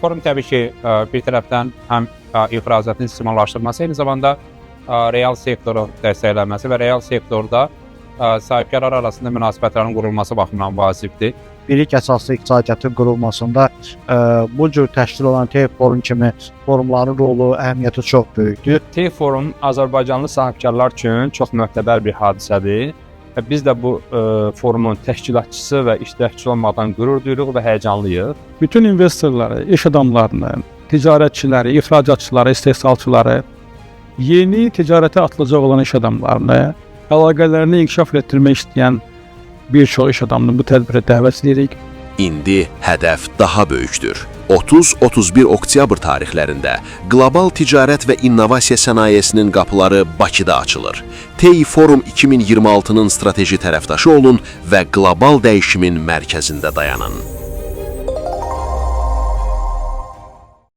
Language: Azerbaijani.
Forum təbii ki, bir tərəfdən həm ixracatın istimallaşdırması, eyni zamanda real sektoru dəstəkləməsi və real sektorda sahibkarlar arasında münasibətlərin qurulması baxımından vacibdir. Bilik əsaslı iqtisadiyyatın qurulmasında bu cür təşkil olan TEF forum kimi forumların rolu, əhəmiyyəti çox böyükdür. TEF forum Azərbaycanlı sahibkarlar üçün çox möhtəbər bir hadisədir. Biz də bu forumun təşkilatçısı və iştirakçısı olmaqdan qürur duyuruq və həyəcanlıyıq. Bütün investorları, iş adamlarını, ticarətçiləri, ixracatçıları, istehsalçıları, yeni ticarətə atılacaq olan iş adamlarını, əlaqələrini inkişaf etdirmək istəyən bir çox iş adamını bu tədbirə dəvət edirik. İndi hədəf daha böyükdür. 30-31 oktyabr tarixlərində qlobal ticarət və innovasiya sənayesinin qapıları Bakıda açılır. TEI Forum 2026-nın strateji tərəfdaşı olun və qlobal dəyişimin mərkəzində dayanın.